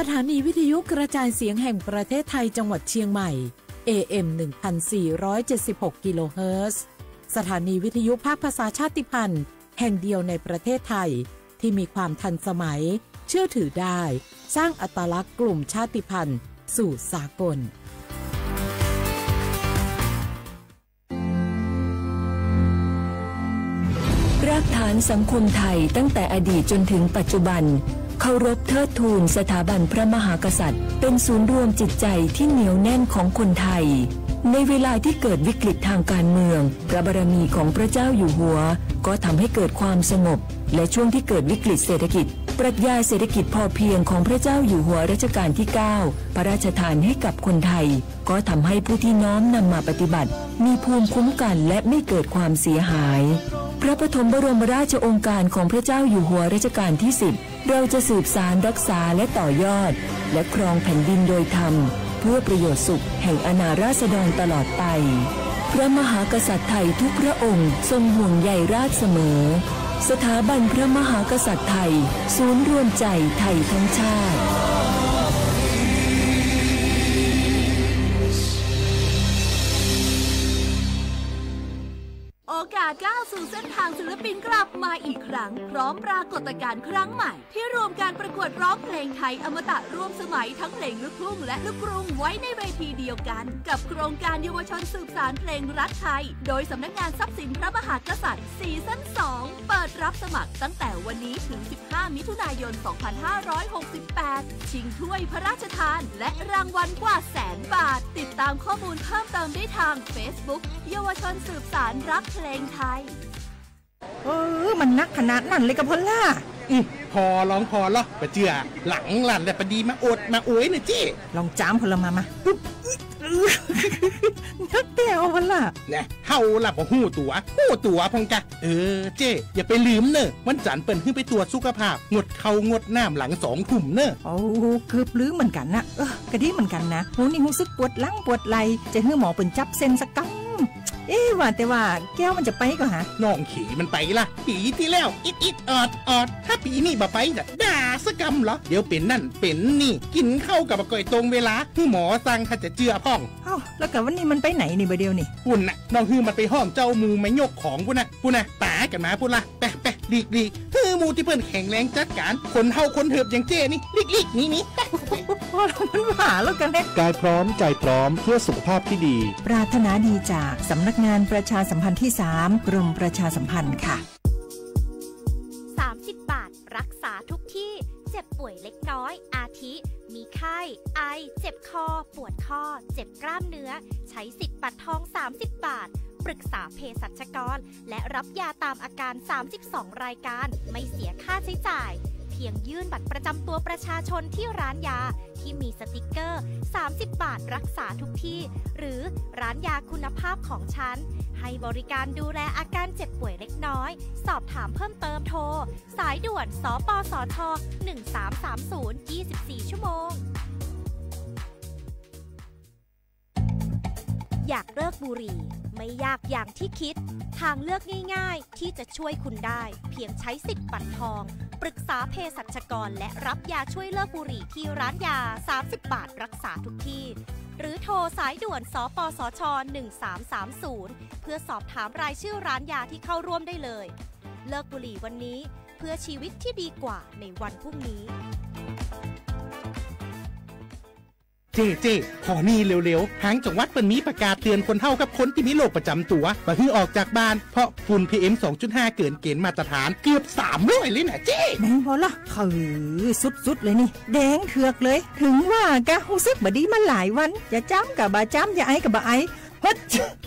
ถานีวิทยุกระจายเสียงแห่งประเทศไทยจังหวัดเชียงใหม่ AM 1476 กิโลเฮิรตซ์สถานีวิทยุภาคภาษาชาติพันธุ์แห่งเดียวในประเทศไทยที่มีความทันสมัยเชื่อถือได้สร้างอัตลักษณ์กลุ่มชาติพันธุ์สู่สากลรากฐานสังคมไทยตั้งแต่อดีตจนถึงปัจจุบันเคารพเทิดทูนสถาบันพระมหากษัตริย์เป็นศูนย์รวมจิตใจที่เหนียวแน่นของคนไทยในเวลาที่เกิดวิกฤตทางการเมืองพระบารมีของพระเจ้าอยู่หัวก็ทำให้เกิดความสงบและช่วงที่เกิดวิกฤตเศรษฐกิจปรัชญาเศรษฐกิจพอเพียงของพระเจ้าอยู่หัวรัชกาลที่ 9 พระราชทานให้กับคนไทยก็ทำให้ผู้ที่น้อมนำมาปฏิบัติมีภูมิคุ้มกันและไม่เกิดความเสียหายพระปฐมบรมราชโองการของพระเจ้าอยู่หัวรัชกาลที่ 10เราจะสืบสานรักษาและต่อยอดและครองแผ่นดินโดยธรรมเพื่อประโยชน์สุขแห่งอาณาราษฎรตลอดไปพระมหากษัตริย์ไทยทุกพระองค์ทรงห่วงใยราษฎร์เสมอสถาบันพระมหากษัตริย์ไทยศูนย์รวมใจไทยทั้งชาติโอกาสก้าวสู่เส้นทางศิลปินกลับมาอีกครั้งพร้อมปรากฏการณ์ครั้งใหม่ที่รวมการประกวดร้องเพลงไทยอมตะร่วมสมัยทั้งเพลงลูกทุ่งและลูกกรุงไว้ในเวทีเดียวกันกับโครงการเยาวชนสืบสานเพลงรักไทยโดยสำนักงานทรัพย์สินพระมหากษัตริย์ซีซั่น 2เปิดรับสมัครตั้งแต่วันนี้ถึง15มิถุนายน2568ชิงถ้วยพระราชทานและรางวัลกว่า100,000 บาทติดตามข้อมูลเพิ่มเติมได้ทาง Facebook เยาวชนสืบสานรักเพลงไทยมันนักขนาดนั้นเลยกับพ่อล่ะพอร้องพอเหรอปะเจือหลังหลั่นแต่ปะดีมาอดมาโอยนะเจ้ลองจ้ามพลมานักเตี้ยวพ่อล่ะเนี่ยเฮาล่ะบ่ฮู้ตัวพงกะเจ้อย่าไปลืมเนอะวันจันทร์เปิ้นขึ้นไปตรวจสุขภาพงดเข้างดน้ำหลัง2 ทุ่มเนอะเกือบลืมเหมือนกันนะกะดีเหมือนกันนะหูนี่รู้สึกปวดหลังปวดไหล่จะให้หมอเปิ้นจับเส้นสักกังว่าแต่ว่าแก้วมันจะไปก็หาน้องขี่มันไปล่ะปีที่แล้วอิดออดถ้าปีนี้บ่ไปจะด่าสกำเหรอเดี๋ยวเป็นนั่นเป็นนี่กินข้าวกับก่อยตรงเวลาที่หมอสั่งถ้าจะเจือพ่องแล้วกับวันนี้มันไปไหนนี่บ่เดียวนี่ปุ่นน่ะน้องฮือมันไปห้องเจ้ามูไม่ยกของปุ่นน่ะตากันมาปุ่นล่ะแปะดีฮือมูที่เพิ่นแข็งแรงจัดการคนเฮาคนเถิบอย่างเจ้นี่ลิกนี่พอมันหาแล้วกันแน่กายพร้อมใจพร้อมเพื่อสุขภาพที่ดีปรารถนาดีจากสำนักงานประชาสัมพันธ์ที่ 3 กรมประชาสัมพันธ์ค่ะ30 บาทรักษาทุกที่เจ็บป่วยเล็กน้อยอาทิมีไข้ไอเจ็บคอปวดข้อเจ็บกล้ามเนื้อใช้สิทธิ์บัตรทอง30 บาทปรึกษาเภสัชกรและรับยาตามอาการ32รายการไม่เสียค่าใช้จ่ายเพียงยื่นบัตรประจำตัวประชาชนที่ร้านยาที่มีสติกเกอร์30 บาทรักษาทุกที่หรือร้านยาคุณภาพของฉันให้บริการดูแลอาการเจ็บป่วยเล็กน้อยสอบถามเพิ่มเติมโทรสายด่วนสปสท1330 24 ชั่วโมงอยากเลิกบุหรี่ไม่ยากอย่างที่คิดทางเลือกง่ายๆที่จะช่วยคุณได้เพียงใช้สิทธิ์บัตรทองปรึกษาเภสัชกรและรับยาช่วยเลิกบุหรี่ที่ร้านยา30 บาทรักษาทุกที่หรือโทรสายด่วนสปสช1330เพื่อสอบถามรายชื่อร้านยาที่เข้าร่วมได้เลยเลิกบุหรี่วันนี้เพื่อชีวิตที่ดีกว่าในวันพรุ่งนี้เจ้พอนี่เร็วๆทางจังหวัดเปิ้นมีประกาศเตือนคนเฒ่ากับคนที่มีโรคประจำตัวว่าให้ออกจากบ้านเพราะฝุ่น PM 2.5 เกินเกณฑ์มาตรฐานเกือบ300เลยนะเจ้แม่พอละสุดๆเลยนี่แดงเถือกเลยถึงว่ากะรู้สึกบ่ดีมาหลายวันอย่าจ้ำกับบ่จ้ำอย่าไอกับบ่ไอ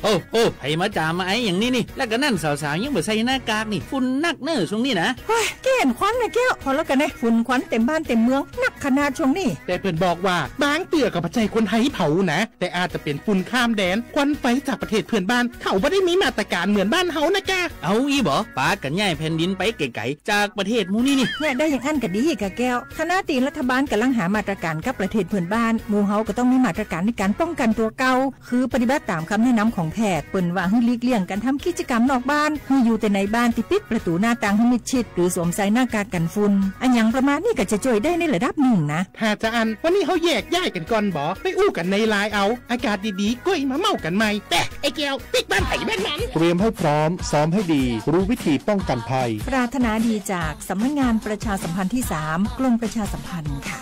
โอ้ให้มาจามมาไอ้อย่างนี้นี่แล้วก็นั่นสาวๆยังบ่ใส่หน้ากากนี่ฝุ่นนักเนอช่วงนี้นะเฮ้ยแก่นควันนะแก้วพอแล้วกันนะฝุ่นควันเต็มบ้านเต็มเมืองนักขนาดช่วงนี้แต่เพิ่นบอกว่าบางเตือกับปัจจัยคนไทยเผานะแต่อาจจะเป็นฝุ่นข้ามแดนควันไฟจากประเทศเพื่อนบ้านเขาบ่ได้มีมาตรการเหมือนบ้านเฮานะแกเอาอีบ่ปากันย้ายแผ่นดินไปไกลๆจากประเทศมูนี่นี่เนี่ยได้อย่างอันก็ดีกะแก้วคณะตีรัฐบาลกำลังหามาตรการกับประเทศเพื่อนบ้านหมู่เฮาก็ต้องมีมาตรการในการป้องกันตัวเก่าคือปฏิบัติตาม คำแนะนำของแพทย์เปิ้นว่าให้หลีกเลี่ยงการทำกิจกรรมนอกบ้านให้อยู่แต่ในบ้านที่ปิดประตูหน้าต่างให้มิดชิดหรือสวมใส่หน้ากากกันฝุ่นอันหยังประมาณนี้ก็จะช่วยได้ในระดับหนึ่งนะถ้าจะอันวันนี้เขาแยกย้ายกันก่อนบ่ไปอู้กันในไลน์เอาอากาศดีๆก็อีมาเมากันใหม่แต่ไอ้แก้วปิกบ้านไผ่บ้านมันเตรียมให้พร้อมซ้อมให้ดีรู้วิธีป้องกันภัยปรารถนาดีจากสำนักงานประชาสัมพันธ์ที่3กรมประชาสัมพันธ์ค่ะ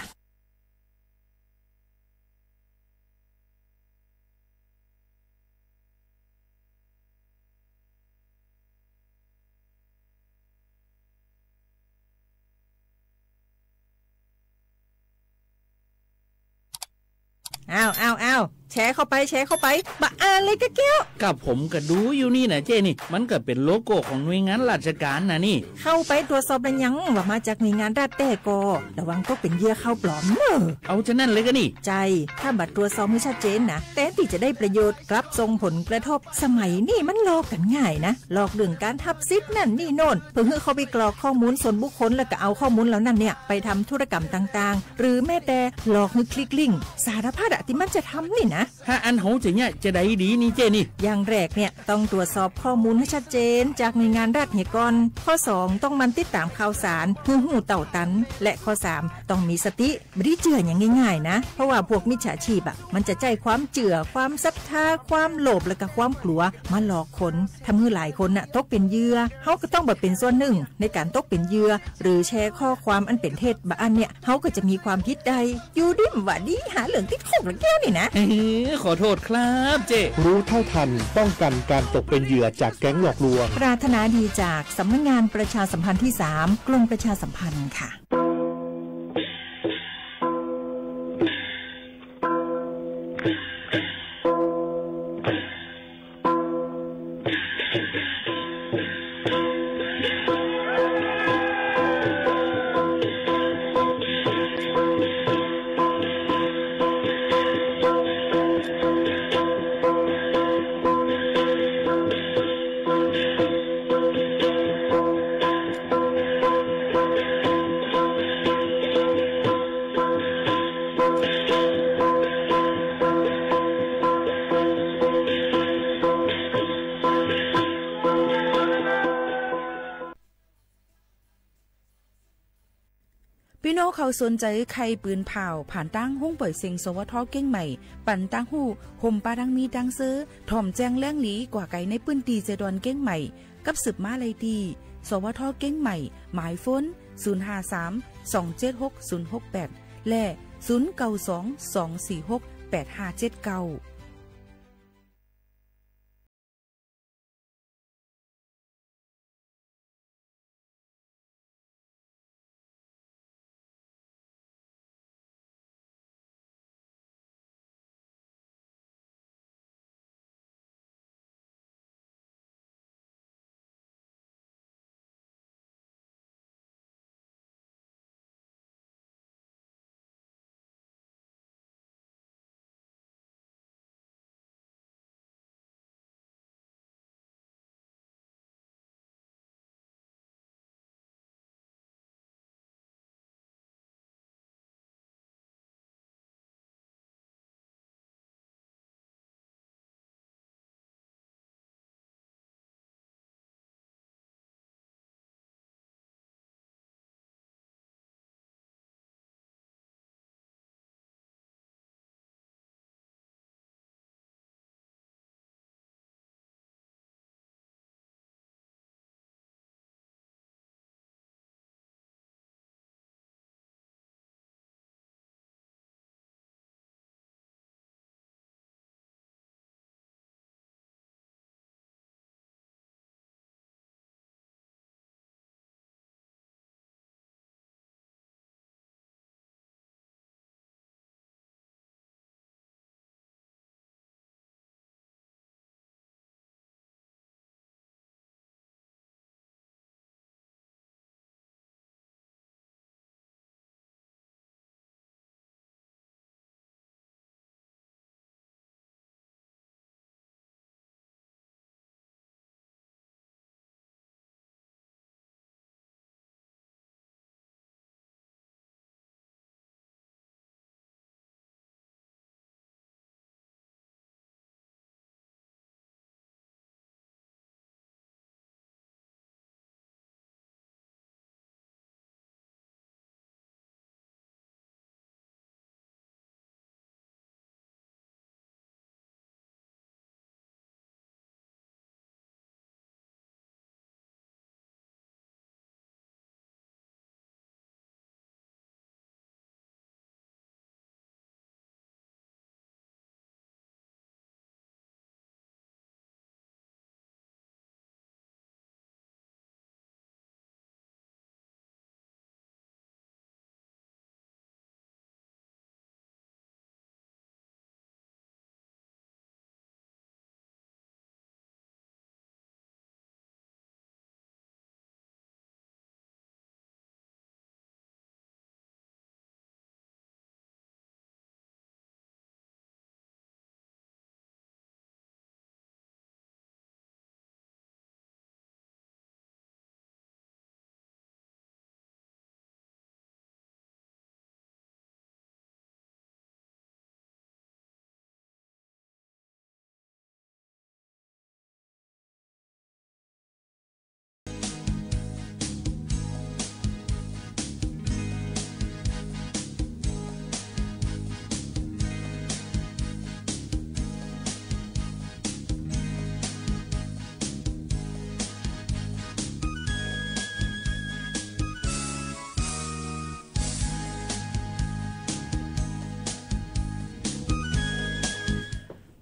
อ้าวแชร์เข้าไปบะอ่านเลยกะแก้วกับผมก็ดูอยู่นี่นะเจ้นี่มันก็เป็นโลโก้ของหน่วยงานราชการนะนี่เข้าไปตรวจสอบได้ยังว่ามาจากหน่วยงานรัฐแต่ก็ระวังก็เป็นเหยื่อเข้าปลอมเนอะเอาจะนั่นเลยก็นี่ใจถ้าบัตรตรวจสอบไม่ชัดเจนนะแต่ที่จะได้ประโยชน์กลับส่งผลกระทบสมัยนี่มันหลอกกันง่ายนะหลอกเรื่องการทับซิทนั่นนี่โน่นเพื่อให้เขาไปกรอกข้อมูลส่วนบุคคลแล้วก็เอาข้อมูลเหล่านั้นเนี่ยไปทำธุรกรรมต่างๆหรือแม้แต่หลอกให้คลิกลิงก์สารพัดที่มันจะทำนี่นะถ้าอันโหจะเนี่ยจะได้ดีนี่เจนี่อย่างแรกเนี่ยต้องตรวจสอบข้อมูลให้ชัดเจนจากหน่วยงานรัฐเหี่ยก่อนข้อ2ต้องมันติดตามข่าวสารหูเต่าตันและข้อ3ต้องมีสติไม่ได้เจืออย่างง่ายๆนะเพราะว่าพวกมิจฉาชีพมันจะใจความเจือความศรัทธาความโลภและก็ความกลัวมาหลอกคนทำให้หลายคนตกเป็นเหยื่อเฮาก็ต้องแบบเป็นส่วนหนึ่งในการตกเป็นเหยื่อหรือแชร์ข้อความอันเป็นเท็จบางอันเนี่ยเฮาก็จะมีความผิดใดอยู่ดิมว่าดีหาเรื่องติดคุกละแก้วนี่นะขอโทษครับเจรู้เท่าทันป้องกันการตกเป็นเหยื่อจากแก๊งหลอกลวงปรารถนาดีจากสำนักงานประชาสัมพันธ์ที่3กรมประชาสัมพันธ์ค่ะพี่น้องเขาสนใจไข่ปืนเผาผ่านตั้งห้องปล่อยเสียงสวทเก้งใหม่ปั่นตั้งหูห่มปลาดังมีดังซื้อถ่อมแจ้งแล้งหลีกว่าไก่ในปื้นตีเจดอนเก้งใหม่กับสืบมาเลยดีสวทเก้งใหม่หมายฝน053-276-068และ0922468579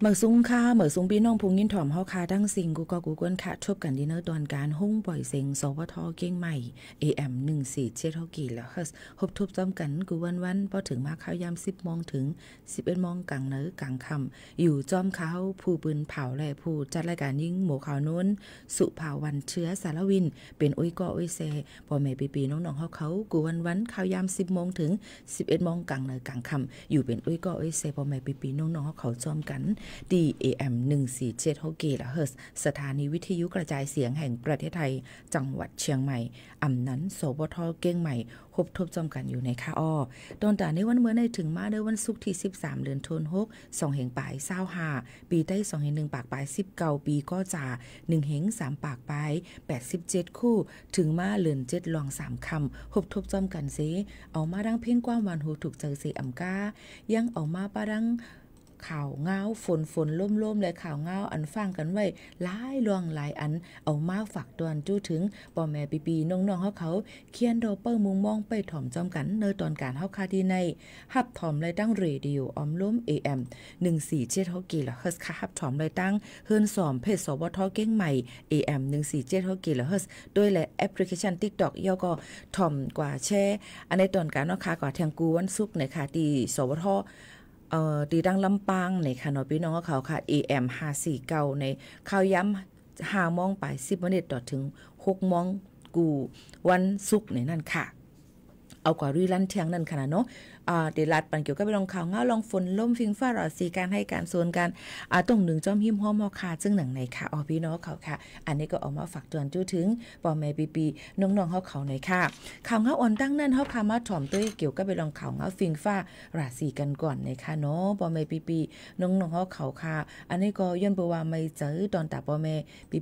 เมื่อซุ้งค่ะเมื่อซุ้งพี่น้องพุงยินถ่อมเฮาคาทั้งสิ่งกูก็กูกวนค่ะชบกันดินเนอร์ตอนการหุ้งปล่อยเสียงสวทเก่งใหม่ AM 147เฮากี่แล้วฮึฮบทุบจ้อมกันกูวันพอถึงมาข้าวยาม 10 โมงถึง 11 โมงกลางเนอกลางค่ำอยู่จอมเขาผู้ปืนเผาและผู้จัดรายการยิ่งหมู่ข่าวนู้นสุภาวันเชื้อสารวินเป็นอุ้ยก่ออุ้ยเซพ่อแม่ปีๆน้องๆเฮาเขากูวันข้าวยาม 10 โมงถึง 11 โมงกลางเนอกลางค่ำอยู่เป็นอุ้ยก่ออุ้ยเซพ่อแม่ปีๆน้องๆเฮาเขาจอมกันAM 147 เกิโลเฮิรตซ์สถานีวิทยุกระจายเสียงแห่งประเทศไทยจังหวัดเชียงใหม่อำนั้นสวทเก้งใหม่คบทบจอมกันอยู่ในค่าอ้อตอนตาในวันเมื่อในถึงมาในวันศุกร์ที่13เดือนธันวาคม2แห่งปลาย25ปีใต้2แห่ง1ปากปลาย19ปีก็จ่า1แห่ง3ปากปลาย87คู่ถึงมาเลือน7ลอง3คำคบทบจอมกันเสเอามาดังเพ่งกว้างวันหูถูกเจอเสอำกายังเอามาปะดังข่าวเงาฝนล่มๆและข่าวเงาอันฟังกันไว้หลายลวงหลายอันเอามาฝากตอนจู้ถึงป่อแม่ปีๆน้องๆเขาเขียนโดเปอร์มุงมองไปถ่อมจอมกันเนอตอนการเฮาคาที่ในฮับถ่อมเลยตั้งเรดิโอออมล้ม AM 147กิโลเฮิรตซ์ค่ะฮับถ่อมเลยตั้งเฮิรนสอมเพจสวทเก้งใหม่ AM 147กิโลเฮิรตซ์ด้วยและแอปพลิเคชัน TikTok ย่อก็ถ่อมกว่าแชร์อันในตอนการเนาะค่ะกว่าเที่ยงกูวันศุกร์ในค่ะที่สวทตีดังลำปางในค่ะเนาะพี่น้องเขาค่ะ AM 549ในข่าวย้ำ5 โมงไป10 นาทีต่อถึง6 โมงกูวันศุกร์ในนั่นค่ะเอากว่ารีลันเที่ยงนั่นค่ะเนาะเดลัดปันเกี่ยวกับไปลองข่าวเงาลองฝนล่มฟิงฟ้าราศีการให้การโซนกันตรงหนึ่งจอมหิมห้อมอคาซึ่งหนังในค่ะพี่น้องเขาค่ะอันนี้ก็ออกมาฝากเตือนจู้ถึงป่อแม่ปีน้องๆเขาในค่ะข่าวเงาอ่อนตั้งนั่นเขาพามาถ่อมด้วยเกี่ยวกับไปลองข่าวเงาฟิงฟ้าราศีกันก่อนในค่ะเนาะป่อแม่ปีน้องๆเขาค่ะอันนี้ก็ย้อนไปว่าไม่เจอตอนตาป่อแม่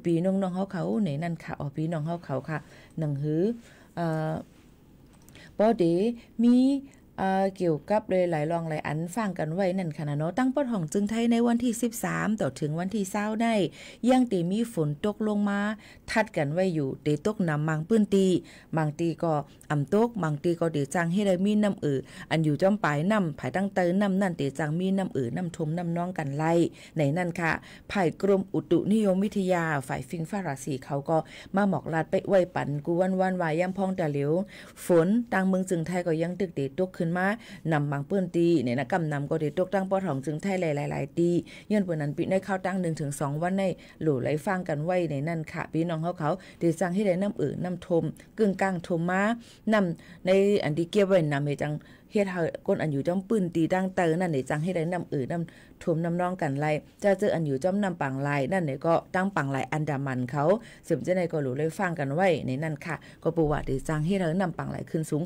ปีน้องๆเขาในนั่นค่ะพี่น้องเขาค่ะหนังหือปอเดมีเกี่ยวกับเลยหลายรองหลายอันฟังกันไว้นั่นค่ะเนาะตั้งปอดห้องจึงไทยในวันที่13ต่อถึงวันที่20ได้ยังตีมีฝนตกลงมาทัดกันไว้อยู่เตตกน้ำมังปื้นตีบางตีก็อ่ำตกบางตีก็เดจังให้ได้มีน้ำอันอยู่จอมปลายน้ำภายตั้งเตยน้ำนั่นเตจังมีน้ำน้ำทมน้ำน้องกันไล่ในนั่นค่ะภายกรมอุตุนิยมวิทยาฝ่ายฟิงฟ้าราศีเขาก็มาหมอกลาดไปไว้ปั่นกูวันวายย่ำพองแต่เหลียวฝนต่างเมืองจึงไทยก็ยังตึกเตตกขึ้นมานำบางเปื้อนตีเนี่ยนะกำนำก็ได้ตกตั้งปอดของจึงไทยหลายๆตีย้อนเปิ้นนั้นปีได้เข้าตั้ง 1-2 วันในหลู่ไหลฟังกันไว้ในนั่นค่ะพี่น้องเขาได้สั่งให้ได้น้ำน้ำทมกึ่งกลางทมมานำในอันที่เก็บไว้นำให้จังเฮ็ดให้คนอันอยู่จ้อมปืนตีตั้งเตอนั่นนี่จังให้ได้น้ำน้ำทุ่มน้ำน้องกันไล่จะเจออันอยู่จ้อมน้ำปังไล่นั่นนี่ก็ตั้งปังไล่อันดามันเขาสืบจะในก็หลู่เลยฟังกันไว้ในนั่นค่ะก็ประวัติจังให้ได้น้ำปังไล่ขึ้นสูง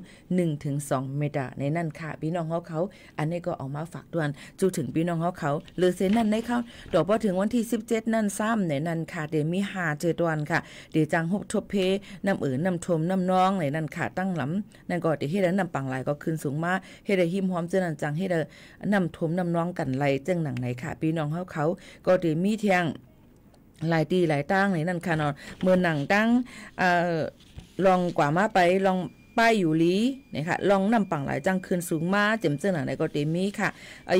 1-2 เมตรในนั่นค่ะพี่น้องเขาอันนี้ก็ออกมาฝากด่วนจูถึงพี่น้องเขาหรือเส้นนั้นในเขาดอกพอถึงวันที่17นั่นซ้ำในนั่นค่ะเดี๋ยวมี5-7 วันค่ะเดี๋ยวจัง6ทบเพน้ำน้ำทมน้ำน้องในนั่นค่ะตั้งหลำนั่นก็เดี๋ยวให้ได้น้ำปังไล่ก็ขึ้นสูงมาให้ได้หิมหอมเจนันจังให้ได้น้ำทมน้ำน้องกันไล่จังหนังไหนค่ะพี่น้องเขาก็เดี๋ยวมีเที่ยงหลายตีหลายตั้งในนั่นค่ะเนาะเมื่อหนังตั้งลองกว่ามาไปลองป้ายอยู่ลีนะคะลองนำปังหลายจังคืนสูงมาเจ็มเจ้าหนังไหนก็เต็มมีค่ะ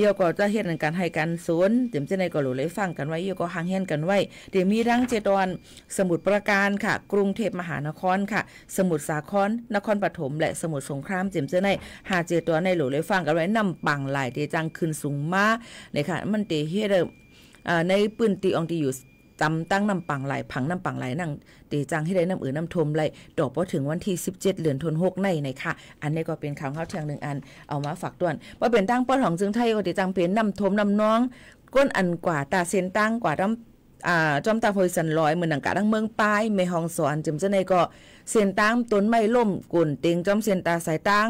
ยก็จะเฮ็ดในการให้การสวนเจ็มเจ้าในก็หลู่เลยฟังกันไว้ยก็ห่างเฮียนกันไว้เดี๋ยวมีรัง7 วันสมุทรปราการค่ะกรุงเทพมหานครค่ะสมุทรสาครนครปฐมและสมุทรสงครามเจ็มเจ้าใน7 วันในหลู่เลยฟังกันไว้นำปังหลายเดจังคืนสูงมานะคะมันเตเฮ็ดในปืนตีอองที่อยู่จำตั้งน้ำปังไหลผังน้ำปังไหลนั่งตีจังให้ได้น้ำน้ำทมไหลดอกพอถึงวันที่17เดือนธันวาคมในค่ะอันนี้ก็เป็นข่าวเที่ยง1อันเอามาฝากต้วนว่าเป็นตั้งป้อของจึงไทยก็ตีจังเป็นน้ำทมน้ำน้องก้นอันกว่าตาเซนตั้งกว่าจอมตาโพยสันลอยเหมือนหนังกะทั้งเมืองปลายแม่ฮองสอนจึงจะในก็เส้นตั้งต้นไม้ล่มกุ่นเต็งจอมเส้นตาสายตั้ง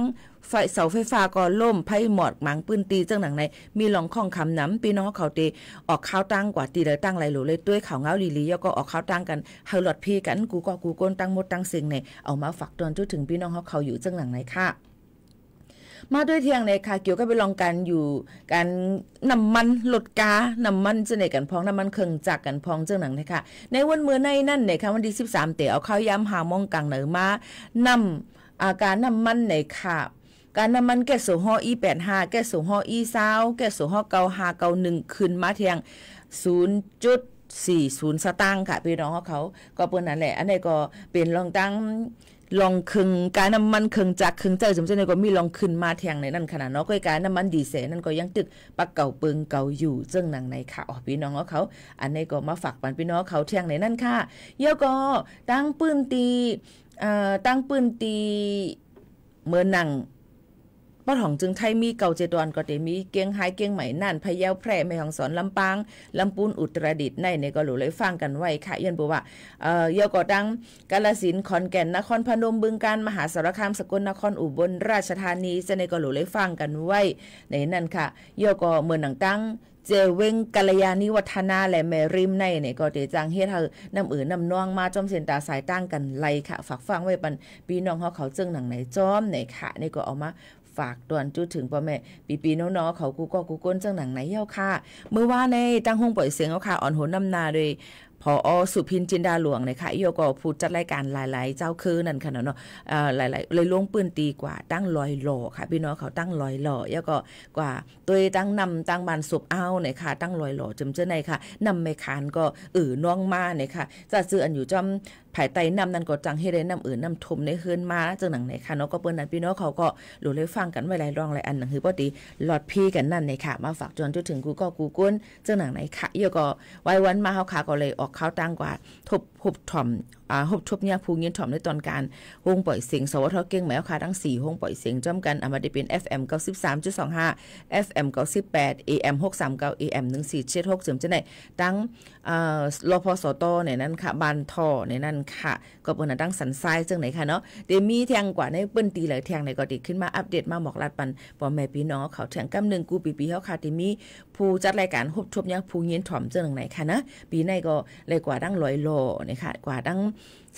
ไฟเสาไฟฟ้าก็ล่มไผ่หมอดหมังปืนตีจังหนังในมีหลองข้องคำน้ำพี่น้องเขาเตออกข้าวตั้งกว่าตีเลยตั้งไหลหลูเลยด้วยข่าวเงาลีลีแล้วก็ออกข้าวตั้งกันเฮาหลอดพี่กันกูก็กูก้นตั้งมดตั้งเสียงในเอามาฝากตอนจุดถึงพี่น้องเขาอยู่จังหนังในค่ะมาด้วยเที่ยงในค่ะเกี่ยวกับไปลองกันอยู่การน้ำมันลดกาน้ำมันจะในกันพองน้ำมันเครื่องจักรกันพองเจ้าหนังนะคะในวันเมื่อในนั่นในค่ะวันที่13เต๋เอาข้าวย้ำหามองกลางเหนือมานำอาการน้ำมันในค่ะ การน้ำมันแก๊สโซฮอล์ E85 แก๊สโซฮอล์ E20 แก๊สโซฮอล์9591ขึ้นมาเทียง 0.40 สตางค์ค่ะพี่น้องเขาก็เปิ้นนั่นแหละอันนี้ก็เป็นรองตั้งลองคึงการน้ำมันคึงจากคึงใจสมเจนก็มีลองขึ้นมาเทียงในนั่นขนาดเนาะก็การน้ำมันดีเซลนั่นก็ยังตึกปักเก่าเปิงเก่าอยู่เจ้งหนังในค่ะพี่น้องเขาอันนี้ก็มาฝากปันพี่น้องเขาเทียงในนั่นค่ะเยอะก็ตั้งปืนตีเมื่อหนังป้าหองจึงไทยมีเก่าเจดอนก็ได้มีเกียงไฮเกียงใหม่น่านพะเยาแพร่แม่ฮ่องสอนลำปางลำปูนอุตรดิตถ์ในก็หลูเลยฟังกันไว้ค่ะยันบอกว่าเยาก็ดังกาฬสินธุ์ขอนแก่นนครพนมบึงกาฬมหาสารคามสกลนครอุบลราชธานีจะในก็หลูเลยฟังกันไว้ในนั่นค่ะเยาก็เมืองหนังตั้งเจเวงกัลยาณิวัฒนาและแม่ริมในก็เดจังเฮ็ดให้น้ำน้ำนองมาจอมเส้นตาสายตั้งกันไล่ค่ะฝากฟังไว้ปันพี่น้องเขาจึงหนังไหนจอมไหนค่ะนี่ก็เอามาฝากตวนจุดถึงพ่อแม่ปีน้องๆเขากูก็กูก้นจังหนังไหนเย้าค่ะเมื่อว่าในตั้งห้องปล่อยเสียงเอาค่ะอ่อนโหนำนาโดยพอสุพินจินดาหลวงนะคะโยก็พูดจัดรายการหลายๆเจ้าคือนั่นค่ะเนาะหลายๆเลยลงปืนตีกว่าตั้ง100 หล่อค่ะพี่น้องเขาตั้ง100 หล่อแล้วก็กว่าตัวตั้งนำตั้งบานศพเอาเนี่ยค่ะตั้ง100 หล่อจำเจ้าในค่ะนำไม่คานก็น้องมาเนี่ยค่ะจะซื้ออันอยู่จอมภายใต้น้ำนั้นก็จังให้ได้น้ำน้ำทมในเฮือนมาจังหนังไหนค่ะเนาะก็เปิ้นนั้นพี่น้องเขาก็หลุดเลยฟังกันไว้หลายรองหลายอันหนังคือพอดีหลอดพี่กันนั่นในค่ะมาฝากจนจนถึงกูก็กูก้นจังหนังไหนค่ะเยอะก็ไว้วันมาเฮาค่ะก็เลยออกข้าวตั้งกว่าทุบถ่อมฮบทบเนี่ยภูเงินถ่อมในตอนการวงปล่อยเสียงสวทเก่งแมวค่ะทั้ง4วงปล่อยเสียงจ้อมกันมาได้เป็น FM 93.25 FM 98 AM 639 AM 1476เสริมจะได้ตั้งรพสตในนั้นค่ะบานท่อในนั้นค่ะก็เปิ้นตั้งสันทรายจังไหนค่ะเนาะเดี๋ยวมีแทงกว่าในเปิ้นตีหลายแทงในก็ติขึ้นมาอัปเดตมาบอกลาดปันพ่อแม่พี่น้องเขาแทงกำนึงกูปีเฮาค่ะที่มีผู้จัดรายการฮบทบเนี่ยภูเงินถ่อมจังไหนค่ะนะปีในก็เลยกว่าตั้ง100 โลนี่ค่ะกว่าตั้ง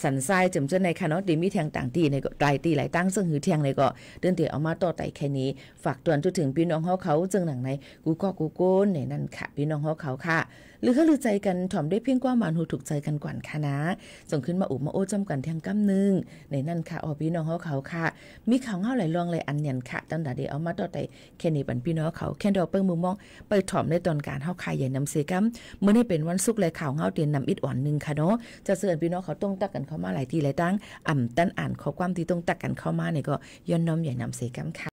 สันทรายจำเจ้าในค่ะเนาะดีมีแทงต่างตีในก็หลายตีหลายตั้งซึ่งหือแทงในก็เดินเตียเอามาต่อไต่แค่นี้ฝากตวนจนถึงพี่น้องเขาจึงหนังในกูก็กูโก้นในนั่นค่ะพี่น้องเขาค่ะหรือเขาลือใจกันถ่อมได้เพียงกว่ามันหูถูกใจกันกว่าค่ะนะส่งขึ้นมาอุบมาโอ้จำกันแทงกำนึงในนั่นค่ะพี่น้องเขาค่ะมีข่าวเฮาหลายรองหลายอันยันค่ะตั้งแต่เดี๋ยวเอามาต่อไต่แค่นี้บันพี่น้องเขาแค่ดอกเปิ้งมุมมองไปถ่อมในตอนการเฮาคายใหญ่นำเสกัมเมื่อนี้เป็นวันศุกร์เลยข่าวเฮาเตียนนำอิดอ่อนนึงค่ะเนาะจะเสื่อพี่น้องเขาต้องตักกันเข้ามาหลายทีหลายตั้งตั้นอ่านข้อความที่ต้องตักกันเข้ามาเนี่ยก็ย้อนน้อมใหญ่นำเสกัมค่ะ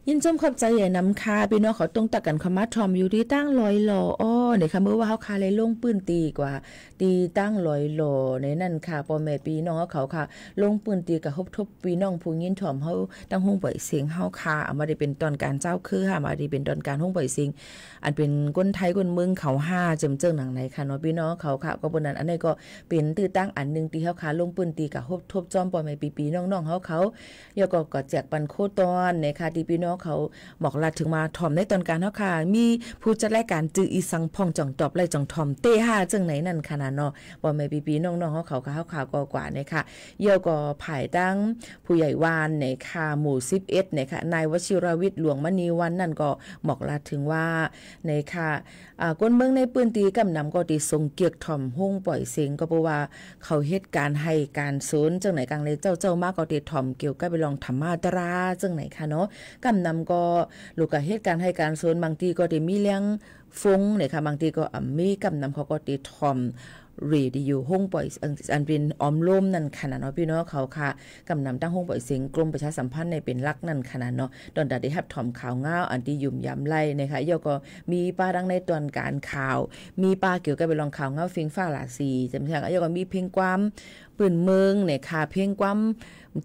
ยินจมขอบใจใหญ่นำคาพี่น้องเขาตรงตักกันคมาทอมอยู่ที่ตั้งลอยหล่ออ้อในค่ะเมื่อว่าเขาคาเลยลงปืนตีกว่าตีตั้งลอยหล่อในนั่นค่ะพ่อแม่พี่น้องเขาค่ะลงปืนตีกับทบพี่น้องผู้ยินถ่อมเฮาตั้งห้องปล่อยเสียงเฮาค่ะมาได้เป็นตอนการเจ้าคือค่ะมาได้เป็นตอนการห้องปล่อยเสียงอันเป็นคนไทยคนเมืองเขา5จำเจิงหนังไหนค่ะเนาะพี่น้องเขาค่ะก็บนนั้นอันนี้ก็เป็นตื้อตั้งอันนึงที่เฮาค่ะลงปืนตีกับทบจอมพ่อแม่พี่น้องๆเขายก็แจกปันโคตอนในค่ะที่พี่น้องเขาบอกลาถึงมาถ่อมในตอนการเฮาค่ะมีผู้จัดรายการจื้ออีสังพ่องจ่องตอบไล่จ่องถ่อมเต้5จังไหนนั่นขนาดเนาะบ่แม่พี่น้องๆเขาข่าวกว่าเนี่ยค่ะเยี่ยวก็ภายตั้งผู้ใหญ่วานในค่ะหมู่11เนี่ยค่ะนายวชิรวิทย์หลวงมณีวันนั่นก็บอกลาถึงว่าในค่ะคนเมืองในปืนตีกำนำก็ติทรงเกียกถ่อมห้องปล่อยเสียงก็เพราะว่าเขาเฮ็ดการให้การศูนย์จังไหนกลางเลยเจ้ามากก็ติถ่อมเกี่ยวกับไปลองธรรมาตราจังไหนค่ะเนาะกำนำก็ลูกก็เฮ็ดการให้การศูนย์บางทีก็ได้มีเลี้ยงฟงเนี่ยค่ะบางทีก็มีกำนำเขาก็ติถ่อมเรดิโอห้องปล่อยอันเป็นออมล่มนั่นขนาดเนาะพี่น้องเขาค่ะกำนำตั้งห้องปล่อยเสียงกรมประชาสัมพันธ์ในเป็นลักนั่นขนาดเนาะตอนได้รับถ่อมข่าวง้าวอันที่ยุ่มยำไล่นะคะย่อก็มีป้าดังในตอนการข่าวมีป้าเกี่ยวกับไปลองข่าวง้าวฟิงฟ้าหลาสีจำใช่ย่อก็มีเพลงความปืนเมืองเนี่ยค่ะเพลงความ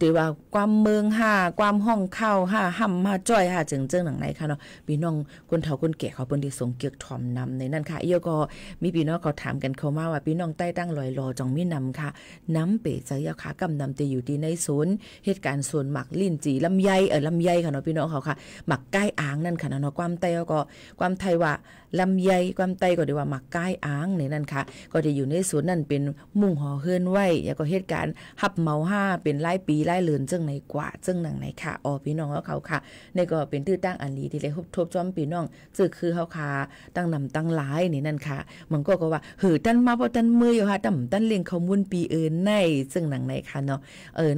ตีว่าความเมือง5ความห้องเข้า5ห่ำจ้อยจึงหนังไหนค่ะเนาะพี่น้องคนเฒ่าคนแก่เขาเปิ้นที่ส่งเกียกถ่อมนำในนั่นค่ะย่อก็มีพี่น้องเขาถามกันเข้ามาว่าพี่น้องใต้ตั้งลอยรอจองมีนำค่ะน้ำเป๋ใจยาขากำนำตีอยู่ที่ในศูนย์เหตุการณ์ส่วนหมักลิ้นจีลำไยลำไยค่ะเนาะพี่น้องเขาค่ะหมักก้ายอ่างนั่นค่ะเนาะความไต้ก็ความไทยว่าลำไยความไต้ก็ได้ว่าหมักก้ายอ่างในนั่นค่ะก็จะอยู่ในศูนย์นั่นเป็นมุ่งห่อเฮือนไว้แล้วก็เหตุการณ์หับเมา5เป็นหลายปีหลายเลือนจังไหนกว่าจังหนังไหนค่ะอ๋อพี่น้องเขาค่ะนี่ก็เป็นตื้อตั้งอันนี้ที่ได้ทบจอมพี่น้องจึกคือเขาค่ะตั้งนำตั้งหลายนี่นั่นค่ะมันก็ว่าตั้นมาบ่ตั้นมืออยู่ค่ะตั้นเลี้ยงเขามุนปีในจังหนังไหนค่ะเนาะ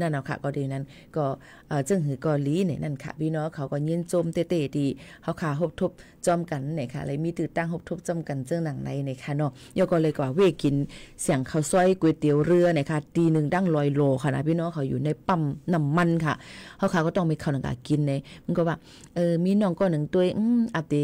นั่นเนาะค่ะก็ดีนั้นก็จังหือกอลีนี่นั่นค่ะพี่น้องเขาก็ยินโจมเตะดีเขาค่ะทบจอมกันนี่ค่ะเลยมีตื้อตั้งทบจอมกันจังหนังไหนนี่ค่ะเนาะยก็เลยกว่าเวกินเสียงข้าวซอยก๋วยเตี๋ยวเรือนี่ค่ะตีนึงดั้งลอยโลค่ะนะพี่น้องเขาอยู่ในปั๊มน้ำมันค่ะเขาก็ต้องมีข้าวหนังกากินเนี่ยมันก็ว่ามีน้องก็หนึ่งตัวอัปเด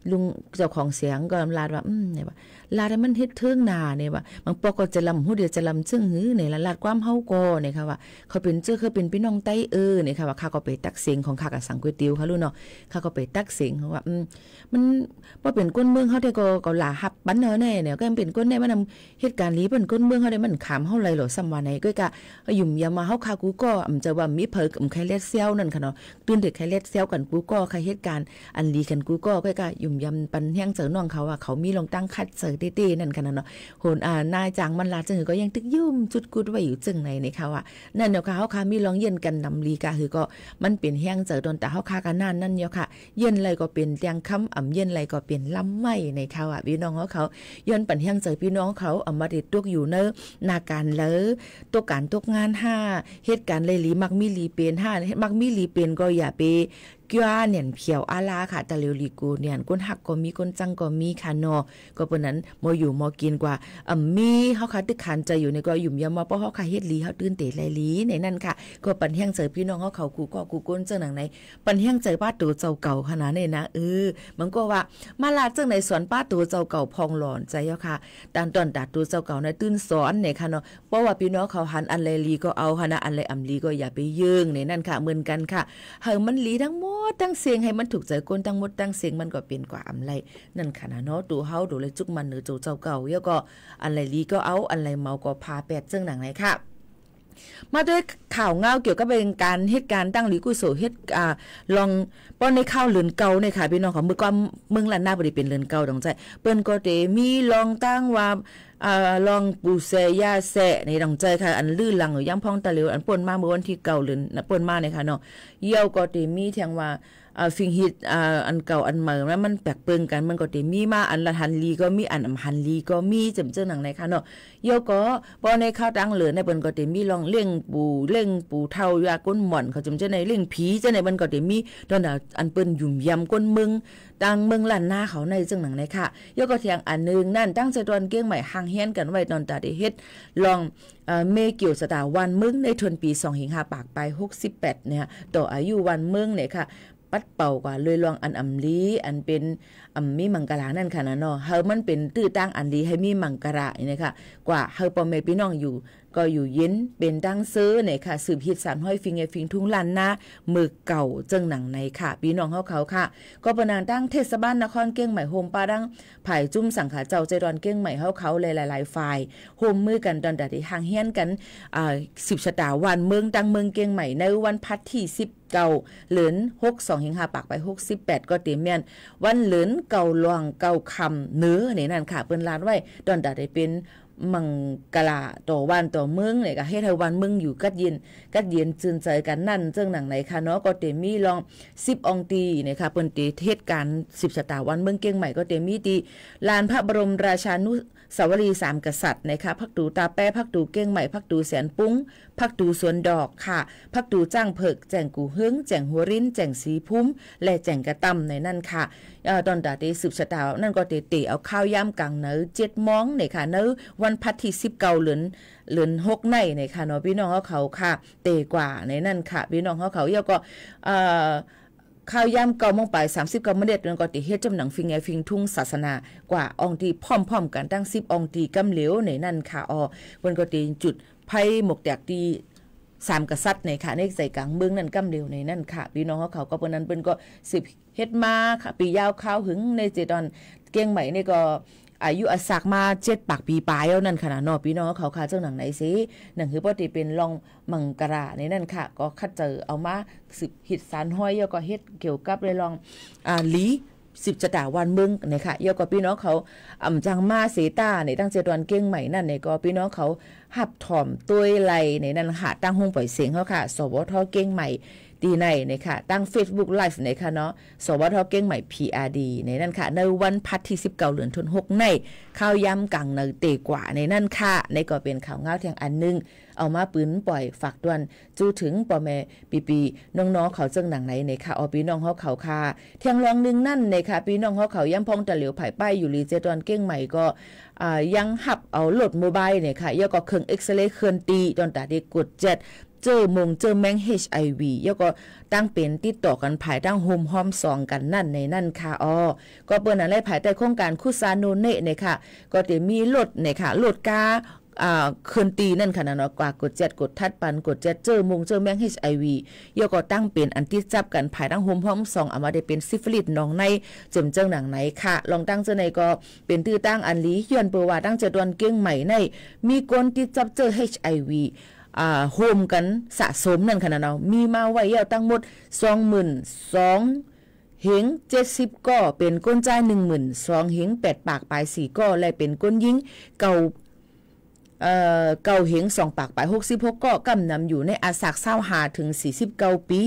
ลุงเจ้าของเสียงก็ลาดว่าเนี่ยว่าลาดมันเฮ็ดเทิงนาเนี่ยว่าบางปอก็จะลำหูเดียวจะลำซึ่งหื้อเนี่ยลาดความเฮาก็เนี่ยค่ะว่าเขาเป็นเขาเป็นพี่น้องไต้เนี่ยค่ะว่าข้าก็ไปตักเสียงของข้ากับสังก๋วยเตี๋ยวค่ะลูกเนาะข้าก็ไปตักเสียงว่ามันบ่เป็นก้นเมืองเขาได้ก็หลาหับบันเนาะเนี่ยก็เป็นก้นได้มันเหตุการณ์นี้เป็นก้นเมืองเขาได้มันขามเฮาไหลหรอซ้ำว่าไหนก็กะยุ่มยามาเฮาคากูก็จะว่ามีเผยกับไข่เล็ดเซลนั่นค่ะเนาะตื่นเด็กไข่เล็ดเซลกันกูก็ใครเหตุการณ์อันลีกันกูก็ยุ่มยำปันแห้งเจอน้องเขาว่าเขามีลงตั้งคัดเจอเต้ๆนั่นค่ะเนาะโหนนายจางมันลาจังก็ยังตึกยุ่มจุดกุดไว้อยู่จังไหนในค่ะว่านั่นเนาะค่ะเฮาคามีลองเย็นกันนำลีกะคือก็มันเป็นแห้งเจอตอนแต่เฮาคากันนั่นเนาะค่ะเย็นไรก็เป็นเตียงค้ำเย็นไรก็เป็นลำไม้ในค่ะว่าพี่น้องเขาย้อนปันแห้งเจอพี่น้องเขามาติดตกอยู่เนนาการเลอตกการตกงานเหตุการณ์เลยลีมักมีลีเป็นมักมีลีเป็นก็อย่าไปกว่าเนี่ยเพียวอาลาค่ะแต่เร็วลีกูเนี่ยคนหักก็มีคนจังก็มีค่ะเนาะก็ปนนั้นมออยู่มอกินกว่ามีเฮาค่ะตึกขันใจอยู่ในก็ยุ่มยามมาเพราะเฮาค่ะเฮ็ดลีเฮาตื่นเตะไหลลีในนั่นค่ะก็ปันแห้งเจอพี่น้องเขากูก็กูก้นจังหนังไหนปันแห้งใจป้าตัวเจ้าเก่าขนาดนี้นะมันก็ว่ามาลาจังไหนสอนป้าตัวเจ้าเก่าพองหลอนใจเฮาค่ะตอนตัดตัวเจ้าเก่าในตื่นสอนเนี่ยค่ะเนาะเพราะว่าพี่น้องเขาหันอันไหลลีก็เอาค่ะนะอันไหลลีก็อย่าไปยืงในนั่นค่ะเหมือนกันค่ะเฮามันลีทั้งหมดทั้งเสียงให้มันถูกใจคนทั้งหมดทั้งเสียงมันก็เป็นกว่าอำไรนั่นค่ะนะเนาะตัวเฮาดูเลยจุกมันหรือเจ้าเก่าแล้วก็อันไรลีก็เอาอันไรเมาก็พาแปดซึ่งหนังไหนค่ะมาด้วยข่าวเงาเกี่ยวกับเป็นการเหตุการณ์ตั้งหลีกุโสเหตุลองป้อนในข้าวเรือนเก่าเนี่ยค่ะพี่น้องของเมืองล้านนาบ่ได้เป็นเรือนเก่าดอกใจเปิ้นก็ได้มีลองตั้งว่าลองปูเซยาแซในดองใจค่ะอันลื่นหลังหรือย่ำพองตะเหลวอันป่นมาเมื่อวันที่เก่าหรือป่นมาเนี่ยค่ะเนาะเยี่ยวก็ได้มีเทียงว่าฟิงฮิตอันเก่าอันใหม่แล้วมันแปลกเปิงกันมันก็ได้มีมาอันละหันลีก็มีอันหันลีก็มีจำเจ้าหนังไหนค่ะเนาะเยี่ยวก็บ่ในข้าวตังเหลือในเปิ้นก็ได้มีลองเลี้ยงปูเท่ายาก้นหม่อนเขาจำเจ้าในเลี้ยงผีเจ้าในมันก็ได้มีตอนอันเปิ้นยุ่มยำก้นมึงตังเมืองล้านนาเขาในจังหนังไหนค่ะเยี่ยวก็เทียงอันนึงนั่นตั้งใจตอนเกี้ยงใหม่ห่างเฮียนกันไว้ตอนตาได้เฮ็ดลองเมเกี่ยวสตาวันมึงในทุนปี2-5ปากไป68เนี่ยต่ออายุวันมึงเนี่ยค่ะ ปัดเป่ากว่าเลยลองอันอำลีอันเป็นมีมังกรานั่นค่ะนะเนาะเฮามันเป็นตื้อตั้งอันดีให้มีมังกรานี่ค่ะกว่าเฮาพ่อแม่พี่น้องอยู่ก็อยู่เย็นเป็นดังซื้อเนี่ยค่ะสืบฮิตสารห้อยฟิงฟิงทุ่งลันนะมือเก่าเจิงหนังในค่ะพี่น้องเขาค่ะก็ปนางตั้งเทศบาลนครเก้งใหม่โฮมปาดังไผ่จุ้มสังขาเจ้าใจดอนเก้งใหม่เขาหลายๆฝ่ายโฮมมือกันดอนดัดห่างเฮียนกัน10 ชะตาวันเมืองดังเมืองเก้งใหม่ในวันพัดที่10เก่าเหลือน62 หิงหาปากไป68ก็เต็มแม่นวันเหลือนเก่าหลวงเก่าคำเนื้อนี่นั่นค่ะเปิ้นลานไว้ดอนดัดได้เป็นมังกะลาต่อวันต่อเมืองเนี่ยก็ให้ทวันเมืองอยู่กัดเย็นจืนใจกันนั่นเจ้งหนังไหนค่ะเนาะก็เต็มมีลอง10 องตีเนี่ยค่ะเปิ้นตีเทศการ10 ชะตาวันเมืองเก้งใหม่ก็เต็มมีตีลานพระบรมราชานุสาวรีย์3 กษัตริย์นะคะพักตูตาแป้พักตูเก้งใหม่พักตูแสนปุ้งพักตูสวนดอกค่ะพักตูจ้างเผิกแจ่งกูเฮิงแจ่งหัวริ้นแจ่งสีพุ่มและแจ่งกระตำในนั่นค่ะตอนตาเต10 ชะตานั่นก็เตเอาข้าวย่ำกังเนื้อ7 ม้องเนี่ยค่ะเนื้อวันพัดที่10เก่าเหลือน6ในเนี่ยค่ะเนาะพี่น้องเขาค่ะเตกว่าในนั่นค่ะพี่น้องเขาเยอะก็ข้าวย่ำเก่ามองไป30 กว่าเมล็ดนั่นก็ติเฮ็ดจำหนังฟิงฟิงทุ่งศาสนากว่าองตีพร้อมๆกันตั้ง10 องตีกำเหลวในนั่นค่ะเพิ่นก็ติจุดไผ่หมกแตกตี3 กษัตริย์ในค่ะในใส่กลางเมืองนั่นกำเหลวในนั่นค่ะพี่น้องเขาก็เพิ่นนั้นเพิ่นก็10เฮ็ดมาค่ะปียาวข้าวหึงในเจดอนเก้งใหม่นี่ก็อายุอาศักมา7 ปากปีปลายแล้วนั่นขนาดนอพี่น้องเขาค่ะเจ้าหนังไหนสิหนังคือปกติเป็นลองมังกราในนั่นค่ะก็คัดเจอเอามา10หิดสารห้อยแล้วก็เฮ็ดเกี่ยวกับเลยลองหลี10 ชะตาวันเมืองเนี่ยค่ะเยอะก็พี่น้องเขาจังมาเสตาในตั้งเจดอนเก้งใหม่นั่นเนี่ยก็พี่น้องเขาหับถ่อมตัวไหลในนั่นค่ะตั้งห้องปล่อยเสียงเขาค่ะสวทเก้งใหม่ตีในนะคะตั้ง Facebook Live ในค่ะเนาะสวทเก้งใหม่ PRD ในนั่นค่ะในวันพัดที่19 เดือนธันวาคมในข้าวย่ำกังเนเตกว่าในนั่นค่ะในก็เป็นข่าวเงาเทียงอันนึงเอามาปืนปล่อยฝากดวนจูถึงป่อแม่ปีน้องๆเขาเจิงหนังไหนในค่ะพี่น้องเขาค่ะเทียงรองนึงนั่นในค่ะพี่น้องเขาย่ำพองตะเหลียวไผ่ป้ายอยู่รีเจดอนเก้งใหม่ก็ยังหับเอาโหลดโมบายเนี่ยค่ะย่อก็เครื่องเอ็กซเรย์เคลื่อนตีตอนตาได้กด7เจอแมง HIV แล้วก็ตั้งเป็นติดต่อกันภายตั้งโฮมห้อมซองกันนั่นในนั่นค่ะก็เปิ้นอะไรภายใต้โครงการคุซาโนเนะเนี่ยค่ะก็จะมีรถเนี่ยค่ะรถกาเคินตีนั่นค่ะนะเนาะกว่ากด7กดทัดปันกด7เจอแมง HIV แล้วก็ตั้งเป็นอันติดจับกันภายตั้งโฮมห้อมซองเอามาได้เป็นซิฟิลิสน้องในเจิงหนังไหนค่ะลองตั้งเจอในก็เป็นตื้อตั้งอันลีย้อนเปว่าตั้งเจอดวนเก้งใหม่ในมีคนติดจับเจอ HIVโฮมกันสะสมนั่นค่ะนะเนาะมีมาไว้แล้วตั้งหมด 22,000 เหง70ก็เป็นก้นจ่าย 12,000 เหง8 ปากปลาย4ก็และเป็นก้นยิงเก่าเหง2 ปากปลาย66ก็กำนำอยู่ในอาศัก25ถึง49 ปี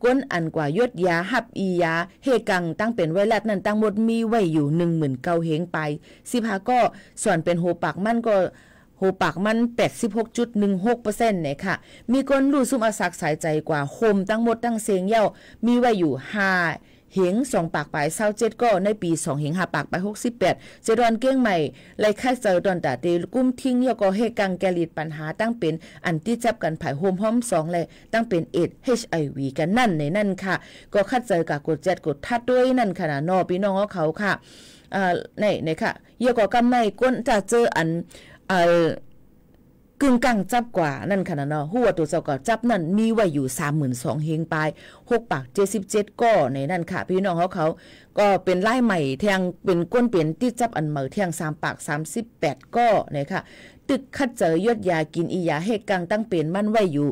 ก้นอันกว่ายดยาหับอียาเฮกังตั้งเป็นไวรัสนั้นตั้งหมดมีไว้อยู่ 19,000 เหงไป15ก็ส่วนเป็นโหปากมันก็โหปากมัน 86.16% เนี่ยค่ะมีคนรู้ซุ่มอาศักสายใจกว่าโฮมตั้งหมดตั้งเสียงเย่ามีไว้อยู่5เหง2 ปากปลาย27ก็ในปี2เหง5 ปากปลาย68เจดอนเก้งใหม่ไล่ค่าเจอดอนตาเตกุ้มทิ้งเย่าก็เฮกังแกลิดปัญหาตั้งเป็นอันที่จับกันภายโฮมห้อม2เลยตั้งเป็นเอด HIV กันนั่นในนั่นค่ะก็คัดเจอกับกด7กดทัดด้วยนั่นค่ะนะนอพี่น้องเขาค่ะในค่ะเย่าก็กำในก้นจะเจออันกึ่งกลางจับกว่านั่นค่ะเนาะหัวตัวเจ้าก็จับนั่นมีไว้อยู่ 32,000 เฮงปลาย6 ปาก77ก็ในนั่นค่ะพี่น้องเขาก็เป็นไล่ใหม่แทงเป็นก้นเปลี่ยนที่จับอันเหมือแทง3 ปาก38ก็เนี่ยค่ะตึกคัดเจอยดยากินอียาเฮกังตั้งเป็นมันไว้อยู่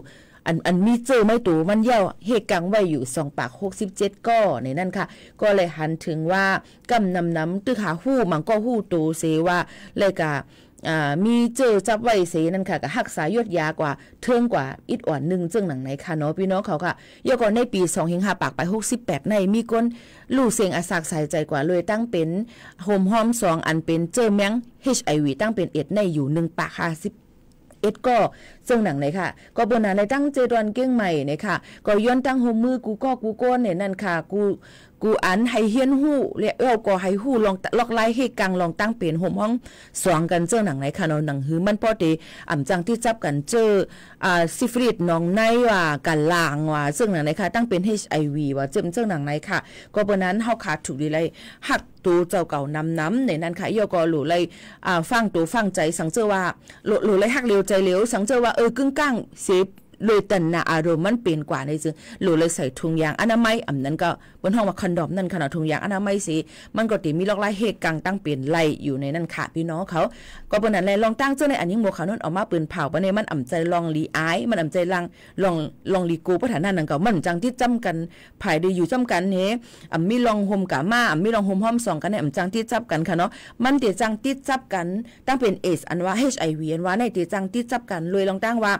อันมีเจอไม่ตูมันเย่าเฮกังไว้อยู่2 ปาก67ก็ในนั่นค่ะก็เลยหันถึงว่ากำนำตึกหาหู้มันก็หู้ตูเสว่าเลยกะมีเจอจับไว้เสนั่นค่ะก็รักษายดยากว่าเทิงกว่าอิดอ่อน1จึงหนังไหนค่ะเนาะพี่น้องเขาค่ะยก่อนในปี2เหง5 ปากไป68ในมีคนลู่เสียงอาศักสายใจกว่าเลยตั้งเป็นโฮมห้อม2อันเป็นเจอแมง HIV ตั้งเป็น1ในอยู่1 ปาก50ก็ซึ่งหนังไหนค่ะก็บนนั้นในตั้งเจดอนเก้งใหม่เนี่ยค่ะก็ย้อนตั้งโฮมมือกูก้นเนี่ยนั่นค่ะกู กูอันให้เฮียนฮู้และเราก็ให้ฮู้ลองลอกไล่ให้กังลองตั้งเป็นห่มห้องสองกันเจ้าหนังไหนค่ะเนาะหนังหือมันพอดีจังที่จับกันเจอซิฟิลิสน้องในว่ากันลางว่าซึ่งหนังไหนค่ะตั้งเป็น HIV ว่าเจ้าหนังไหนค่ะก็เพราะนั้นเฮาขาดถูกดีเลยหักตูเจ้าเก่านำในนั้นค่ะยก็หลู่เลยฟังตูฟังใจสังเจอว่าหลู่เลยหักเร็วใจเร็วสังเจอว่ากึ่งกลางเสพเลยตันนะอารมณ์มันเปลี่ยนกว่าในซึ่งหลู่เลยใส่ถุงยางอนามัยนั้นก็บนห้องว่าคอนดอมนั่นขนาดถุงยางอนามัยสิมันก็ติมีลอกไล่เหตุกังตั้งเปลี่ยนไล่อยู่ในนั้นค่ะพี่น้องเขาก็ปนนั้นแลลองตั้งเจ้าในอันนี้หมวกขาวนั่นออกมาปืนเผาปะเนี่ยมันใจลองลีอายมันใจลองลีกูประธานนั่นก็มันจังที่จำกันภายได้อยู่จำกันเฮมีลองโฮมกะมามีลองโฮมห้อมสองกันเนี่ยจังที่จับกันค่ะเนาะมันติจังที่จับกันตั้งเป็นเอสอันว่า HIV อันว่าในติจังที่จับกันเลยลองตั้งว่า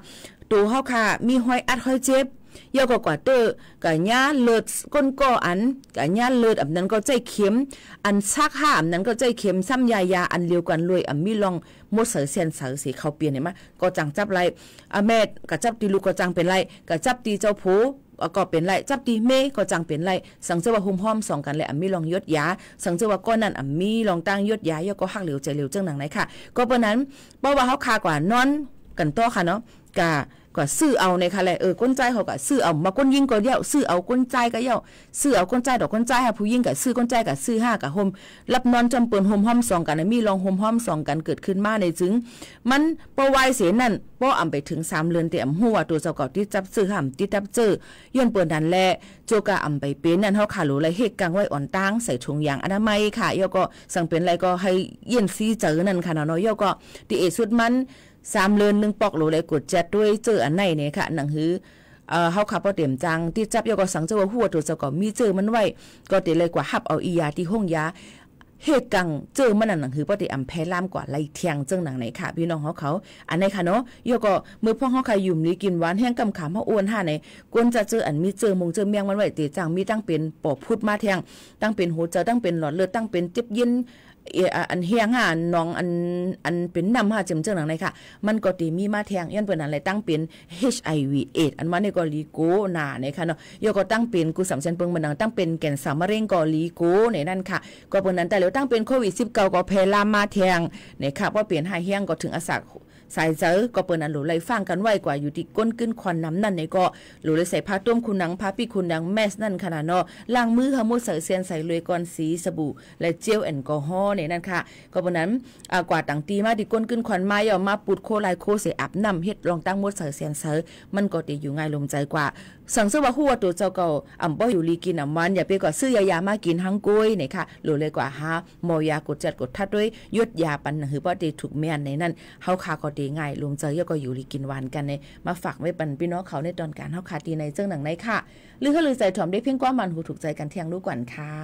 ตัวเฮาค่ะมีห้อยอัดห้อยเจ็บยากกว่าเตอกะญาเลือดก้นก่ออันกะญาเลือดนั้นก็ใจเข็มอันซักห้ามนั้นก็ใจเข็มซ้ำยาอันเลียวกันรวยมีลองมดเสือเสียนเสือสีเขาเปลี่ยนเห็นมั้ยก็จังจับไรแม่กะจับตีลูกก็จังเป็นไรกะจับตีเจ้าโผก็เป็นไรจับตีเมก็จังเป็นไรสังเจว่าหุ่มห้อมสองกันเลยมีลองยดยาสังเจว่าก้อนนั้นมีลองตั้งยดยายก็หักเหลวใจเหลวจังหนังไหนค่ะก็เพราะนั้นเพราะว่าเฮาคากว่านอนกันต่อค่ะเนาะก็ซื้อเอาในค่ะแหละก้นใจเขาก็ซื้อเอามาก้นยิงก็เยาซื้อเอาก้นใจก็เยาซื้อเอาก้นใจดอกก้นใจหาผู้ยิงก็ซื้อก้นใจก็ซื้อห้ากับโฮมรับนอนจำเปิ้นโฮมห้อมสองกันมีลองโฮมห้อมสองกันเกิดขึ้นมาในจึงมันปวายเสียนั่นป้อไปถึง3เดือนแต่หัวตัวเจ้าเก่าที่จับซื้อห้ามที่จับเจอย้อนเปิ้นนั่นแหละโจกะไปเป็นนั่นเฮาขาหลูไหลเฮ็ดกังไว้อ่อนตั้งใส่ถุงยางอนามัยค่ะยก็สั่งเป็นไรก็ให้เย็นซีเจอนั่นค่ะเนาะยก็ที่สุดมัน3เดือน1ปอกโหลเลยกดจัดด้วยเจออันไหนเนี่ยค่ะหนังหือเฮาขับบ่เต็มจังที่จับยก็สังเจอว่าหัวตัวเจ้าก็มีเจอมันไว้ก็ติเลยกว่าหับเอาอียาที่ห้องยาเฮ็ดกังเจอมันนั่นหนังหือบ่ได้แพ้ลามกว่าไล่เที่ยงจังหนังไหนค่ะพี่น้องเขาอันไหนค่ะเนาะยก็มื้อพ่อเฮาใครยุ่มนี้กินหวานแห้งกำขามเฮาอ้วน5ไหนกวนจะเจออันมีเจอมงเจอเมียงมันไว้ติจังมีตั้งเป็นปอบพุดมาแทงตั้งเป็นหัวเจอตั้งเป็นหลอดเลือดตั้งเป็นจิบยินอันเฮียงหาน้องอันเป็นนำหาเจิมเจิงหนังไหนค่ะมันก็ติมีมาแทงย้อนเปิ้นอะไรตั้งเป็น HIV AIDS อันว่านี่ก็ลีโกนาเนี่ยค่ะเนาะยก็ตั้งเป็นกูสำเร็จเปิ้งมันตั้งเป็นแก่นสามะเร็งก็ลีโกในนั่นค่ะก็เปิ้นนั้นแต่แล้วตั้งเป็นโควิด19ก็แพร่ลามมาแทงเนี่ยค่ะว่าเปลี่ยนหายเฮียงก็ถึงอาศักสายเจอก็เปิ้นอันหลูไล่ฟังกันไว้กว่าอยู่ที่ก้นกึ้นควันน้ำนั่นนี่ก็หลูเลยใส่ผ้าต้มคุณหนังผ้าปีคุณหนังแมสนั่นขนาดเนาะล้างมือหาหมดใส่เซียนใส่เลยก่อนสีสบู่และเจลแอลกอฮอล์นี่นั่นค่ะก็เพราะนั้นกว่าต่างตีมาที่ก้นกึ้นควันมาย่อมาปุดโคลายโคเสอาบน้ำเฮ็ดรองตั้งหมดใส่เซียนใส่มันก็ติอยู่ง่ายลมใจกว่าสังเสว่าหัวตัวเจ้าเก่าบ่อยู่ลีกินมันอย่าไปกว่าซื้อยามากินหังกุ้ยนี่ค่ะหลูเลยกว่าหาหมอยากดจัดกดทัดด้วยยดยาปันหือบ่ได้ถูกแม่นในนั้นเฮาคาก็ดีง่ายลมใจก็อยู่ลีกินหวานกันเนี่ยมาฝากไว้ปันพี่น้องเขาในตอนการเฮาขาดดีในเจ้าหนังในค่ะหรือเขาลือใจถ่อมได้เพียงกว่ามันหูถูกใจกันเที่ยงรู้ก่อนค่ะ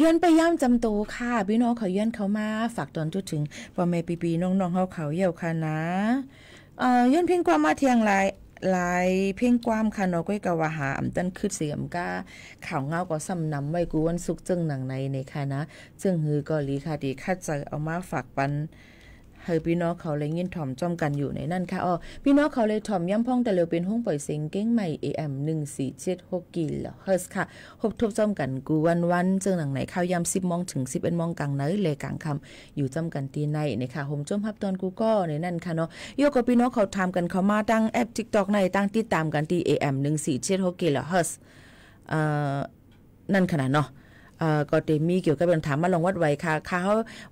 ย้อนไปย่ำจำโตค่ะพี่น้องเขาย้อนเขามาฝากตอนจุดถึงพ่อแม่ปีๆน้องๆเขาเยี่ยวค่ะนะย้อนเพ่งความมาเทียงหลายเพ่งความค่ะเนาะก้อยกะว่าหาอำตันคือเสียมก้าข่าวเงาก็ซ้ำนำไว้กูวันศุกร์จึงหนังในค่ะนะจึงฮือก็ลีค่ะดีคัดใจเอามาฝากปันเฮอพี่น้องเขาเลยยินถ่อมจ้อมกันอยู่ในนั่นค่ะพี่น้องเขาเลยถ่อมย่ำพ่องแต่เร็วเป็นห้องปล่อยเสียงเก้งใหม่ AM 1476กิโลเฮิรตซ์ค่ะพบทุบจ้อมกันกูวันเจอหนังไหนข้าวยำ10 โมงถึง 11 โมงกลางเนยเลยกลางคำอยู่จ้อมกันตีในนะคะผมจ้อมฮับตอนกูก็ในนั่นค่ะเนาะโยกกับพี่น้องเขาทำกันเขามาตั้งแอป TikTok ในตั้งติดตามกันที่ AM 1476กิโลเฮิรตซ์นั่นขนาดเนาะก็เตมีเกี่ยวกับเรื่องถามมาลองวัดไว้ค่ะเขา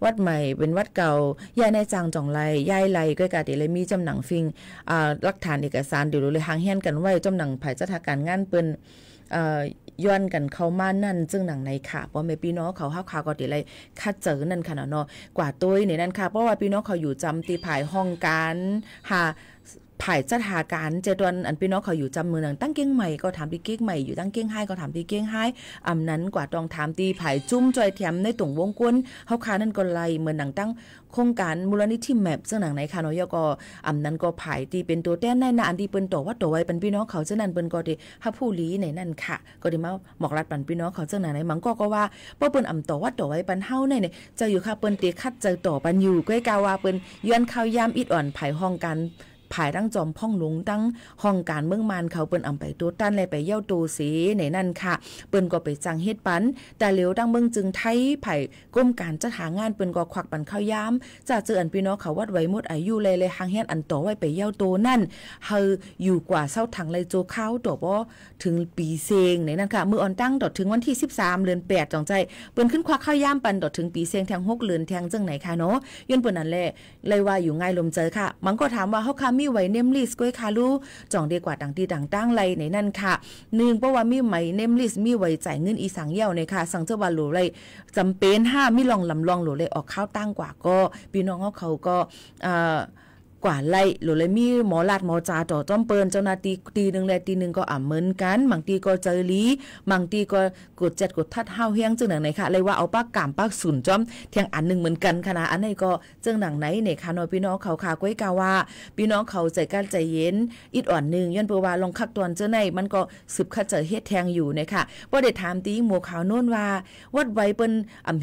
วัดใหม่เป็นวัดเก่าย่ายในจางจ่องไลย่ายไลก็กะเตเลยมีจำหนังฟิงหลักฐานเอกสารเดี๋ยวเลยหางเฮียนกันไว้จำหนังภายจัดการงานเปิ้นย้อนกันเข้ามานั่นจึงหนังในค่ะเพราะแม่พี่น้องเขาข่าวก็เดี๋ยวเลยคัดเจอนั่นค่ะเนาะกว่าตัวในนั้นค่ะเพราะว่าพี่น้องเขาอยู่จำตีภายห้องการหาภายจัดหาการเจดวนอันพี่น้องเขาอยู่จำเมืองตั้งเก้งใหม่ก็ถามที่เก้งใหม่อยู่ตั้งเก้งไห้ก็ถามที่เก้งไห้นั้นกว่าต้องถามตีภายจุ้มจอยแถมในตุ่งวงกวนเฮาคานั่นก็ไล่เหมือนหนังตั้งโครงการมูลนิธิแมปซึ่งหนังในค่ะเนาะก็นั้นก็ภายตีเป็นตัวแต้นในอันที่เปิ้นต่อว่าต่อไว้เป็นพี่น้องเขาเจ้านั้นเปิ้นก็ได้ฮับผู้ลี้ในนั่นค่ะก็ได้มาหมอกรัดปันพี่น้องเขาเจ้านั้นในมังก็ว่าบ่เปิ้นต่อว่าต่อไว้ปันเฮาในจะอยู่ค่ะเปิ้นเตคัดเจอต่อปันอยู่ก้อยกาว่าเปิ้นย้อนข้าวยามอิดอ่อนภายห้องการภายตั้งจอมพ่องหลงตั้งห้องการเมืองมานเขาเปิ้นอำไปตัวตั้นเลยไปเย้าตูสีในนั่นค่ะเปิ้นก็ไปจังเฮ็ดปันแต่เหลียวตั้งเมืองจึงไทยไผ่ก้มการจัดหางานเปิ้นก็ควักปันข้าวยามจะเจออันพี่น้องเขาวัดไว้หมดอายุเลยหางเฮ็ดอันต่อไว้ไปเย้าตูนั่นเฮาอยู่กว่าเซาถังเลยโจข้าวตัวบ่ถึงปีเซงในนั่นค่ะมื้ออ่อนตั้งต่อถึงวันที่13เดือน8จังใจเปิ้นขึ้นควักข้าวยามปันต่อถึงปีเซงแทง6เดือนแทงจังไหนค่ะเนาะย้อนเปิ้นนั่นแหละเลยว่าอยู่ง่ายลมเจอค่ะมันก็ถามว่าเฮาค่ะมีไว้เนมลิสก้อยคาลูจ่องดีกว่าต่างที่ต่างตั้งไรในนั่นค่ะ1เพราะว่ามีไหมเนมลิสมีไว้จ่ายเงินอีสังเยี่ยวในค่ะสังเจ้าว่าหลูเลยจำเป็น5มีลองลำลองหลูเลยออกข้าวตั้งกว่าก็พี่น้องเขาก็กว่าไล่หรือเลยมีหมอลาดหมอจาต่อจ้อมเปิ้นเจ้าหน้าที่ตีนึงและตีนึงก็เหมือนกันบางทีก็เจอลีบางทีก็กดจัดกดทัดห้าวเฮียงจึงหนังไหนค่ะเลยว่าเอาปากกามปากสุนจ้อมเทียงอันนึงเหมือนกันค่ะนะอันนี้ก็จึงหนังไหนเนี่ยค่ะน้อยพี่น้องเขาค่ะก้อยกาว่าพี่น้องเขาใจกล้าใจเย็นอิดอ่อนนึงย้อนเปว่าลองคักตอนเจ้าในมันก็สืบคัดเจอเฮ็ดแทงอยู่เนี่ยค่ะบ่ได้ถามตีหมู่ขาวโน่นว่าวัดไว้เปิ้น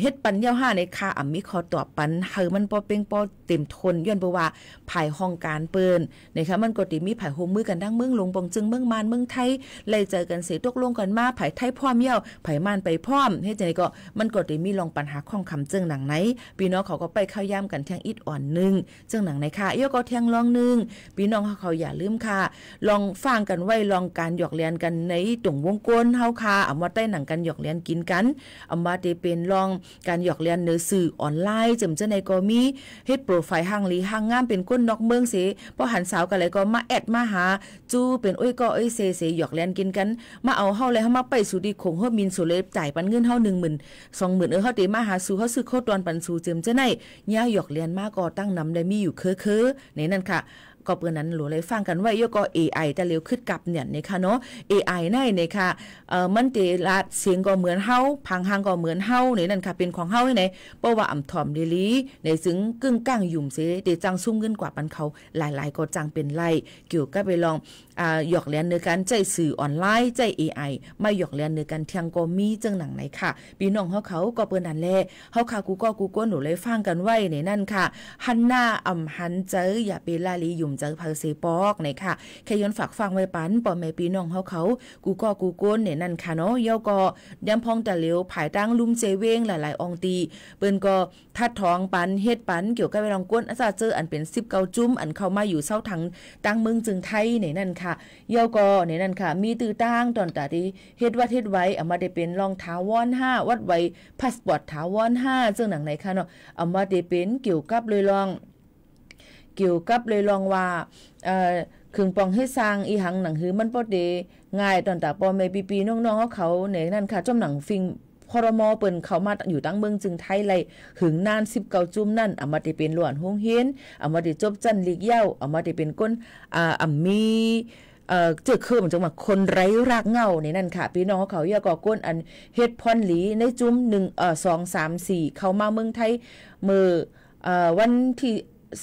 เฮ็ดปันยาว5ในค่ะมีขอตอบปันเฮามันบ่เป็นบ่เต็มทนย้อนเปว่าภายห้องการเปิ้นนะคะมันก็ติมีไผโฮมมือกันดังเมืองลงปองจึงเมืองมานเมืองไทยเลยเจอกันเสียตกลงกันมาไผไทยพร้อมเยี่ยวไผมานไปพร้อมเฮ็ดจังได๋ก็มันก็ติมีลองปัญหาข้องคำจึงหนังไหนพี่น้องเขาก็ไปเข้าย่ำกันแทงอิดอ่อนนึงจึงหนังไหนค่ะยก็แทงลองนึงพี่น้องเขาอย่าลืมค่ะลองฟังกันไว้ลองการหยอกเลียนกันในตุ่งวงกลเฮาค่ะเอามาใต้หนังกันหยอกเลียนกินกันเอามาได้เป็นลองการหยอกเลียนในสื่อออนไลน์จึงจังได๋ก็มีเฮ็ดโปรไฟล์หางลีหางงามเป็นก้นนอกเมืองสิพอหันสาวกันเลยก็มาแอดมาหาจูเป็นอ้อยก็อ้อยเซหยอกแลนกินกันมาเอาเฮาเลยเฮามาไปสู่ดีคงเฮามินสู่เลยจ่ายปันเงินเฮา 10,000 20,000เฮาติมาหาสู่เฮาซื้อข้าวตอนปันสู่เจิมจะไหนย่าหยอกแลนมาก็ตั้งนำได้มีอยู่คือในนั่นค่ะก็เปิ้นนั้นหลัวเลยฟังกันไว้ยก็ AI แต่เร็วขึ้นกับเนี่ยนะคะเนาะ AI ในค่ะมันเตละเสียงก็เหมือนเฮาพังหางก็เหมือนเฮาในนั่นค่ะเป็นของเฮาไหนเพราะว่าอ่ำถ่อมดีลีในซึ่งกึ่งก้างยุ่มเสเตจังซุ่มเงินกว่าปันเขาหลายๆก็จังเป็นไล่เกี่ยวกับไปลองหยอกเลียนในการใจสื่อออนไลน์ใจ AI มาหยอกเลียนในการเที่ยงก็มีจังหนังไหนค่ะพี่น้องเขาก็เปิ้นนั่นแหละเฮาค่ะกูก้นหนูเลยฟังกันไว้ในนั่นค่ะหันหน้าหันเจออย่าเป็นลาลียุ่มเจอเพอเซปอกในค่ะแค่ย้อนฝากฟังไว้ปันป่อแม่พี่น้องเขากูก้นเนี่ยนั่นค่ะเนาะเยาก็ย้ำพองตะเหลียวภายตั้งลุ่มเจเวงหลายๆองตีเปิ้นก็ทัดท้องปันเฮ็ดปันเกี่ยวกับไปลองก้นอาจารย์เจออันเป็น19จุ้มอันเข้ามาอยู่เซาถังตั้งเมืองจึงไทยในนั่นค่ะเยาก็ในนั่นค่ะมีตื้อตั้งตอนตาที่เฮ็ดวัดเฮ็ดไว้เอามาได้เป็นรองถาวร5วัดไว้พาสปอร์ตถาวร5ซึ่งหนังไหนค่ะเนาะเอามาได้เป็นเกี่ยวกับเลยลองว่าเครื่องปองให้สร้างอีหังหนังหือมันบ่ได้ง่ายตอนตาปอแม่ปีๆน้องๆเขาในนั่นค่ะจ้อมหนังฟิงพรมเปิ้นเข้ามาอยู่ตั้งเมืองจึงไทยไลหึงนาน19จุ่มนั่นเอามาได้เป็นหลวนโรงเรียนเอามาได้จบจันลีกเหย้าเอามาได้เป็นก้นมี เจอคือมันจังว่าคนไร้รากเหง้าในนั่นค่ะพี่น้องเขาอย่าก่อก้นอันเฮ็ดพรหลีในจุ้ม1 2 3 4เข้ามาเมืองไทยมื้อวันที่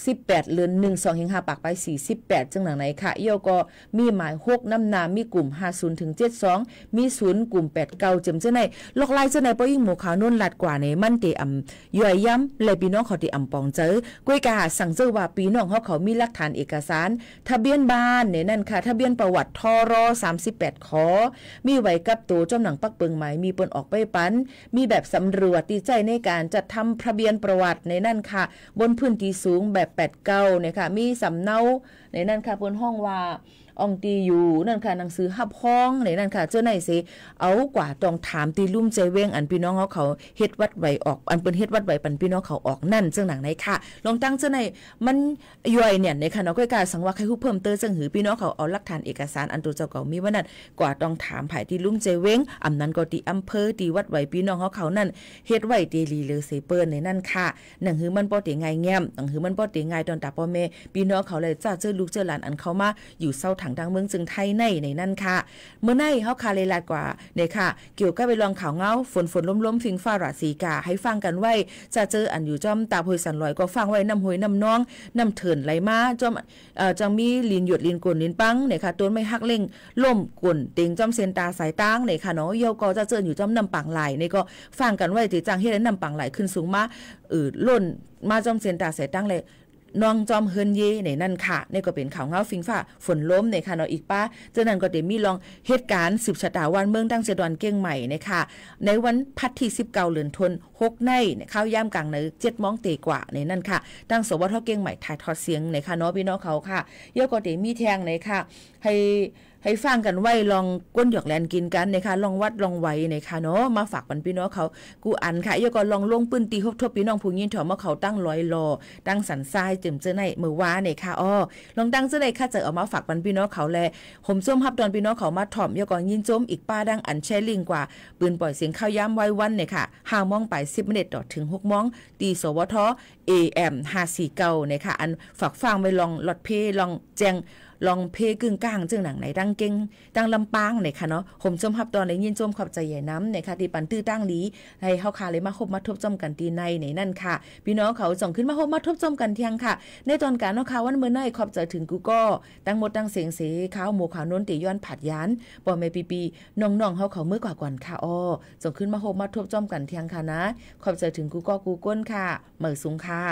18เดือน1 2 5ปากไป48จังหนังไหนค่ะเอี่ยวก็มีหมาย6น้ำนามีกลุ่ม50ถึง72มี0กลุ่ม89จำจังไหนลอกลายจังไหนป้อยิ่งหมู่ขาวนนลัดกว่าในมันเตย่อยย้ำเลยพี่น้องเขาที่ปองเจอกวยกาสั่งเจอว่าพี่น้องเขามีหลักฐานเอกสารทะเบียนบ้านเนี่ยนั่นค่ะทะเบียนประวัติทร38ขอมีไว้กับตัวจำหนังปักเปิงหมายมีเปิ้นออกไปปันมีแบบสำรวจดีใจในการจัดทำทะเบียนประวัติในนั่นค่ะบนพื้นที่สูงแบบ89เนี่ยค่ะมีสำเนาในนั่นค่ะบนห้องว่าอองตีอยู่นั่นค่ะหนังสือหับห้องในนั่นค่ะเจ้าไหนสิเอากว่าต้องถามตีลุ่มใจเว้งอันพี่น้องเขาเฮ็ดวัดไว้ออกอันเป็นเฮ็ดวัดไว้ปันพี่น้องเขาออกนั่นจังหนังไหนค่ะลองตั้งเจ้าไหนมันย่อยเนี่ยในค่ะเนาะก็การสังว่าใครฮู้เพิ่มเติมจังหือพี่น้องเขาเอาหลักฐานเอกสารอันตัวเจ้าเก่ามีว่านั่นกว่าต้องถามไผที่ลุ่มใจเว้งอำนั้นก็ที่อำเภอที่วัดไว้พี่น้องเขานั่นเฮ็ดไว้เดลีเลเซเปิ้นในนั่นค่ะหนังหือมันบ่ได้ง่ายแง้มหนังหือมันบ่ได้ง่ายตอนตาพ่อแม่พี่น้องเขาเลยจ้าเจอลูกเจอหลานอันเขามาอยู่เศร้าถังดังเมืองจึงไทยในนั่นค่ะเมื่อในเฮาคาเลยลาดกว่าเนี่ยค่ะเกี่ยวกับไปลองข่าวเงาฝนล้มฟิงฟ้าราศีกาให้ฟังกันไว้จะเจออันอยู่จอมตาพวยสันลอยก็ฟังไว้น้ำห้วยน้ำน้องน้ำเถินไหลมาจอมจังมีลินหยดลินกลลินปังเนี่ยค่ะต้นไม้ฮักเล่งล่มกลเต็งจอมเซนตาสายตั้งเนี่ยค่ะเนาะเยาก็จะเจออยู่จอมน้ำปังไหลเนี่ยก็ฟังกันไว้ติจังเฮ็ดให้น้ำปังไหลขึ้นสูงมาล้นมาจอมเซนตาสายตั้งเลยน้องจอมเฮินเยในนั่นค่ะนี่ก็เป็นข่าวเงาฟิงฟ้าฝนล้มในค่ะเนาะอีกป้าเจ้านั้นก็ได้มีลองเหตุการณ์สืบชะตาวันเมืองตั้งเจดอนเก้งใหม่นะคะในวันพัดที่19เดือนธันวาคมในข้าวย่ามกลางใน7 โมงเตกว่าในนั่นค่ะตั้งสวทเก้งใหม่ถ่ายทอดเสียงในค่ะเนาะพี่น้องเขาค่ะเยอะก็ได้มีแทงในค่ะให้ฟังกันไว้ลองก้นหยอกแลนกินกันนะคะลองวัดลองไว้นะคะเนาะมาฝากปันพี่น้องเขากูอันค่ะเยอะก็ลองลงปืนตีทบพี่น้องผู้ยินถอมาเขาตั้ง100 ลอตั้งสันทรายเจิมเจอในมือว้าเนี่ยค่ะลองตั้งเจอในค่ะจะเอามาฝากปันพี่น้องเขาแลห่มส้มฮับตอนพี่น้องเขามาถ่อมเยอะก็ยินจมอีกป้าดังอันแช่ลิงกว่าปืนปล่อยเสียงข้าวย้ำไว้วันเนี่ยค่ะ5 โมงไป10 นาทีต่อถึง6 โมงตีสวท AM 549เนี่ยค่ะอันฝากฟังไว้ลองลอดเพลองแจงลองเพกึ่งกลางจึงหนังไหนดังเก่งดังลำปางเนี่ยค่ะเนาะห่มจมฮับตอนในยินจมขอบใจใหญ่น้ำเนี่ยค่ะที่ปันตื้อตั้งลีให้เฮาคาเลยมาคบมาทบจอมกันตีในนั่นค่ะพี่น้องเขาส่งขึ้นมาคบมาทบจอมกันเที่ยงค่ะในตอนการเนาะค่ะวันเมื่อไหร่ขอบใจถึงกูก็ตั้งหมดตั้งเสียงเสขาวหมู่ขาวนนติย้อนผัดยานบ่แม่ปีน้องๆเฮาเขามื้อกว่าก่อนค่ะส่งขึ้นมาคบมาทบจอมกันเที่ยงค่ะนะขอบใจถึงกูก็กูก้นค่ะเหมือสูงค่ะ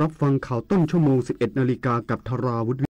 รับฟังข่าวต้นชั่วโมง 11 นาฬิกากับธราวุฒิ